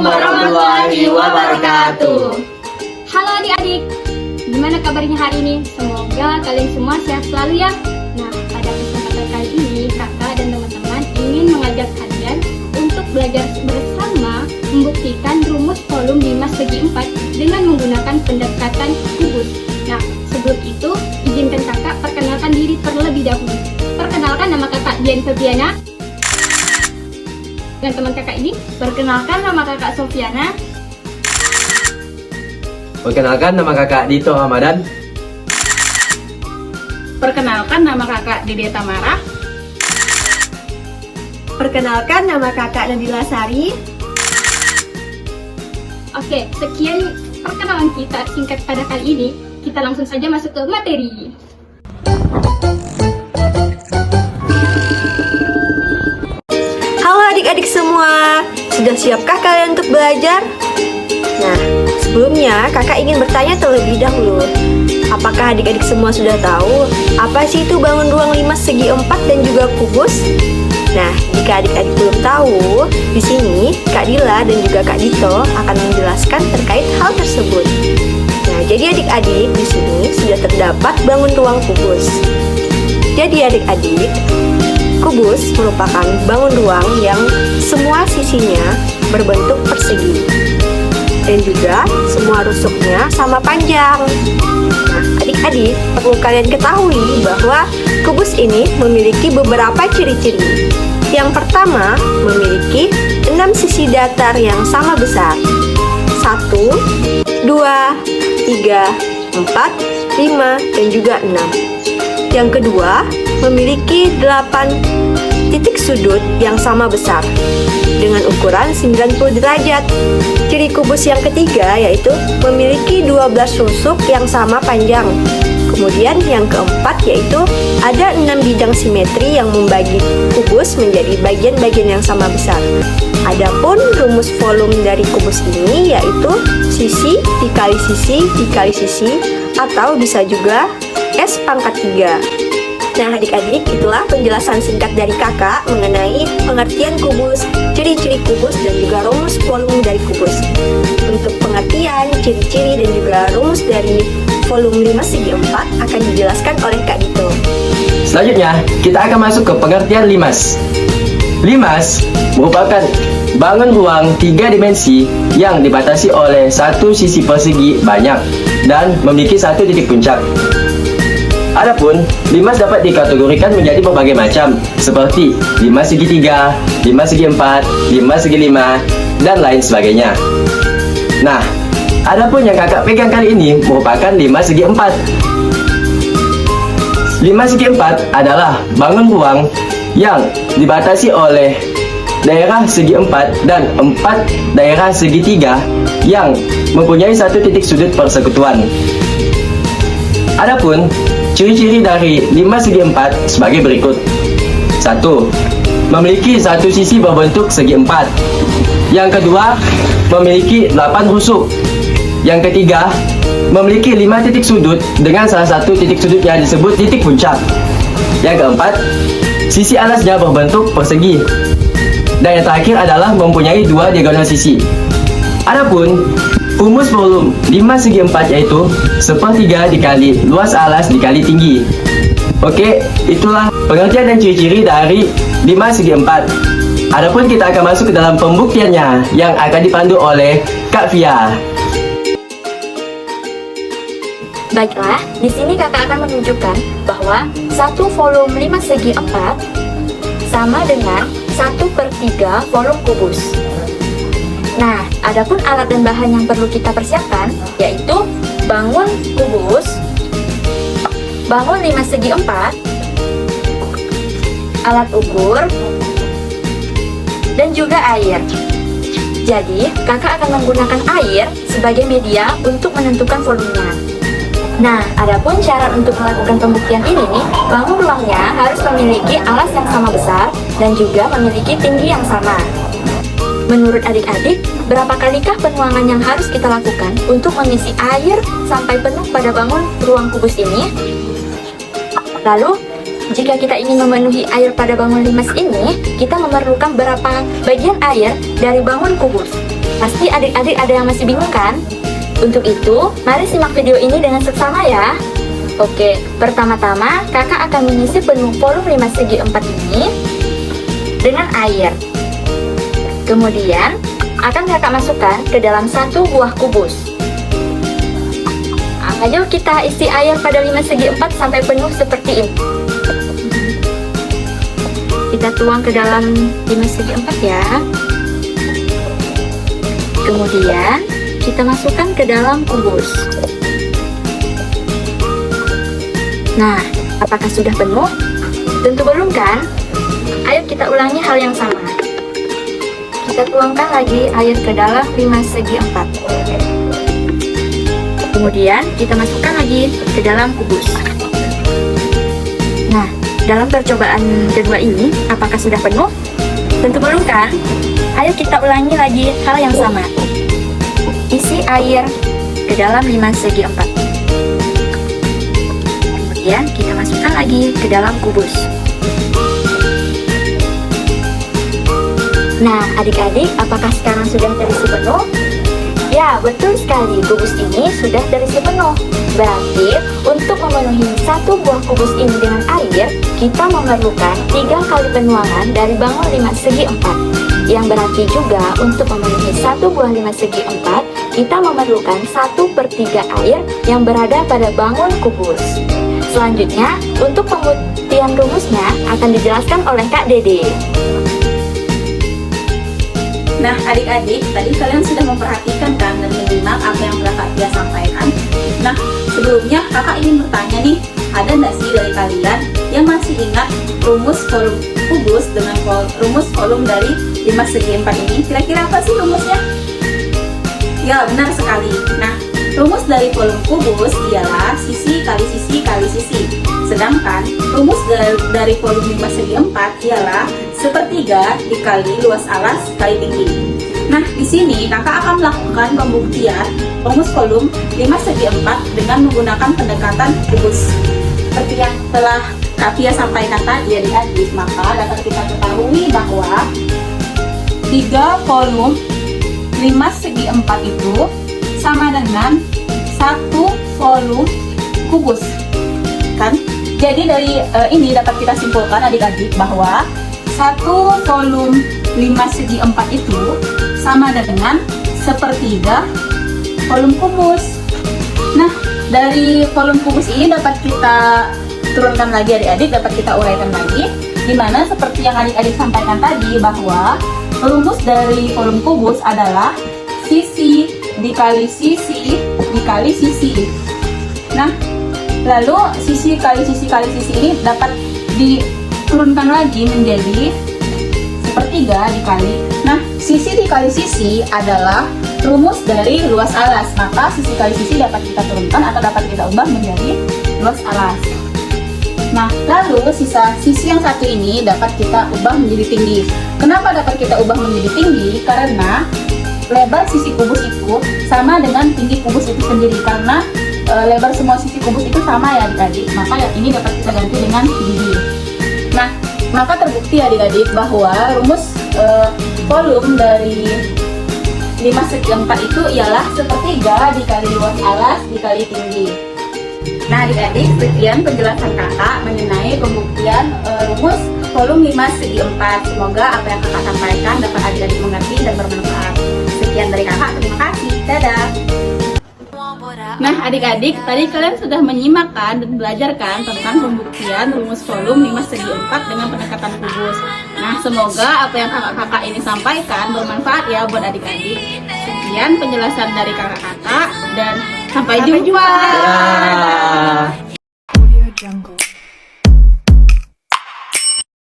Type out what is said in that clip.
warahmatullahi wabarakatuh. Halo adik-adik, gimana kabarnya hari ini? Semoga kalian semua sehat selalu ya. Nah, pada kesempatan kali ini kakak dan teman-teman ingin mengajak kalian untuk belajar bersama membuktikan rumus volume 5 segi 4 dengan menggunakan pendekatan kubus. Nah, sebelum itu izinkan kakak perkenalkan diri terlebih dahulu. Perkenalkan, nama kakak Dian Febriana. Dan teman kakak ini, perkenalkan nama kakak Sofiana. Perkenalkan, nama kakak Dito Ramadan. Perkenalkan, nama kakak Dede Tamara. Perkenalkan, nama kakak Nabila Sari. Oke, sekian perkenalan kita singkat pada kali ini. Kita langsung saja masuk ke materi. Halo adik-adik semua, sudah siapkah kalian untuk belajar? Nah, sebelumnya kakak ingin bertanya terlebih dahulu. Apakah adik-adik semua sudah tahu apa sih itu bangun ruang 5 segi 4 dan juga kubus? Nah, jika adik-adik belum tahu, di sini Kak Dila dan juga Kak Dito akan menjelaskan terkait hal tersebut. Nah, jadi adik-adik di sini sudah terdapat bangun ruang kubus. Jadi adik-adik, kubus merupakan bangun ruang yang semua sisinya berbentuk persegi dan juga semua rusuknya sama panjang. Nah, adik-adik perlu kalian ketahui bahwa kubus ini memiliki beberapa ciri-ciri. Yang pertama, memiliki 6 sisi datar yang sama besar. 1, 2, 3, 4, 5, dan juga 6. Yang kedua, memiliki 8 titik sudut yang sama besar dengan ukuran 90 derajat. Ciri kubus yang ketiga yaitu memiliki 12 rusuk yang sama panjang. Kemudian yang keempat yaitu ada 6 bidang simetri yang membagi kubus menjadi bagian-bagian yang sama besar. Adapun rumus volume dari kubus ini yaitu sisi dikali sisi dikali sisi, atau bisa juga S pangkat 3. Nah adik-adik, itulah penjelasan singkat dari kakak mengenai pengertian kubus, ciri-ciri kubus, dan juga rumus volume dari kubus. Untuk pengertian, ciri-ciri, dan juga rumus dari volume 5 segi 4 akan dijelaskan oleh Kak Dito. Selanjutnya, kita akan masuk ke pengertian limas. Limas merupakan bangun ruang 3 dimensi yang dibatasi oleh satu sisi persegi banyak dan memiliki satu titik puncak. Adapun, limas dapat dikategorikan menjadi berbagai macam, seperti 5 segi 3, 5 segi 4, 5 segi 5, dan lain sebagainya. Nah, adapun yang kakak pegang kali ini merupakan 5 segi 4. 5 segi 4 adalah bangun ruang yang dibatasi oleh daerah segi 4 dan 4 daerah segi 3 yang mempunyai satu titik sudut persekutuan. Adapun, ciri-ciri dari 5 segi 4 sebagai berikut. 1. Memiliki satu sisi berbentuk segi 4. Yang kedua, memiliki 8 rusuk. Yang ketiga, memiliki 5 titik sudut dengan salah satu titik sudut yang disebut titik puncak. Yang keempat, sisi alasnya berbentuk persegi. Dan yang terakhir adalah mempunyai 2 diagonal sisi. Adapun rumus volume 5 segi 4 yaitu 1/3 dikali luas alas dikali tinggi. Oke, itulah pengertian dan ciri-ciri dari 5 segi 4. Adapun kita akan masuk ke dalam pembuktiannya yang akan dipandu oleh Kak Fia. Baiklah, di sini kakak akan menunjukkan bahwa satu volume 5 segi 4 sama dengan 1/3 volume kubus. Nah, adapun alat dan bahan yang perlu kita persiapkan yaitu bangun kubus, bangun 5 segi 4, alat ukur, dan juga air. Jadi, kakak akan menggunakan air sebagai media untuk menentukan volumenya. Nah, adapun syarat untuk melakukan pembuktian ini nih, bangun ruangnya harus memiliki alas yang sama besar dan juga memiliki tinggi yang sama. Menurut adik-adik, berapa kalikah penuangan yang harus kita lakukan untuk mengisi air sampai penuh pada bangun ruang kubus ini? Lalu, jika kita ingin memenuhi air pada bangun limas ini, kita memerlukan berapa bagian air dari bangun kubus? Pasti adik-adik ada yang masih bingung kan? Untuk itu, mari simak video ini dengan seksama ya. Oke, pertama-tama kakak akan mengisi penuh volume 5 segi 4 ini dengan air. Kemudian, akan kakak masukkan ke dalam 1 buah kubus. Ayo kita isi air pada 5 segi 4 sampai penuh seperti ini. Kita tuang ke dalam 5 segi 4 ya. Kemudian kita masukkan ke dalam kubus. Nah, apakah sudah penuh? Tentu belum kan? Ayo kita ulangi hal yang sama. Kita tuangkan lagi air ke dalam 5 segi 4. Kemudian kita masukkan lagi ke dalam kubus. Nah, dalam percobaan kedua ini, apakah sudah penuh? Tentu belum kan? Ayo kita ulangi lagi hal yang sama. Isi air ke dalam 5 segi 4. Kemudian kita masukkan lagi ke dalam kubus. Nah, adik-adik, apakah sekarang sudah terisi penuh? Ya, betul sekali, kubus ini sudah terisi penuh. Berarti, untuk memenuhi 1 buah kubus ini dengan air, kita memerlukan 3 kali penuangan dari bangun 5 segi 4. Yang berarti juga, untuk memenuhi 1 buah 5 segi 4, kita memerlukan 1/3 air yang berada pada bangun kubus. Selanjutnya, untuk pembuktian rumusnya akan dijelaskan oleh Kak Dede. Nah, adik-adik, tadi kalian sudah memperhatikan kan dan menyimak apa yang telah Kak Tia sampaikan. Nah, sebelumnya kakak ingin bertanya nih, ada nggak sih dari kalian yang masih ingat rumus volume kubus dengan rumus volume dari 5 segi 4 ini? Kira-kira apa sih rumusnya? Ya, benar sekali. Nah, rumus dari volume kubus ialah sisi kali sisi kali sisi. Sedangkan rumus dari volume 5 segi 4 ialah 1/3 dikali luas alas kali tinggi. Nah, di sini kakak akan melakukan pembuktian rumus volume 5 segi 4 dengan menggunakan pendekatan kubus. Seperti yang telah Kak Tia sampaikan tadi adik-adik, maka dapat kita ketahui bahwa 3 volume 5 segi 4 itu sama dengan 1 volume kubus, kan? Jadi dari ini dapat kita simpulkan adik-adik bahwa 1 volume 5 segi 4 itu sama dengan 1/3 volume kubus. Nah, dari volume kubus ini dapat kita turunkan lagi adik-adik, dapat kita uraikan lagi, dimana seperti yang adik-adik sampaikan tadi bahwa rumus dari volume kubus adalah sisi dikali sisi dikali sisi. Nah, lalu sisi kali sisi kali sisi ini dapat diturunkan lagi menjadi 1/3 dikali. Nah, sisi dikali sisi adalah rumus dari luas alas, maka sisi kali sisi dapat kita turunkan atau dapat kita ubah menjadi luas alas. Nah, lalu sisi yang satu ini dapat kita ubah menjadi tinggi. Kenapa dapat kita ubah menjadi tinggi? Karena lebar sisi kubus itu sama dengan tinggi kubus itu sendiri. Karena lebar semua sisi kubus itu sama ya adik-adik, maka yang ini dapat kita ganti dengan tinggi. Nah, maka terbukti adik-adik bahwa rumus volume dari 5 segi 4 itu ialah 1/3 dikali luas alas dikali tinggi. Nah adik-adik, sekian penjelasan kakak mengenai pembuktian rumus volume 5 segi 4. Semoga apa yang kakak sampaikan dapat adik-adik mengerti dan bermanfaat. Sekian dari kakak, terima kasih. Dadah. Nah adik-adik, tadi kalian sudah menyimakkan dan belajarkan tentang pembuktian rumus volume 5 segi 4 dengan pendekatan kubus. Nah semoga apa yang kakak-kakak ini sampaikan bermanfaat ya buat adik-adik. Sekian penjelasan dari kakak-kakak dan sampai jumpa. Ya. Audio Jungle.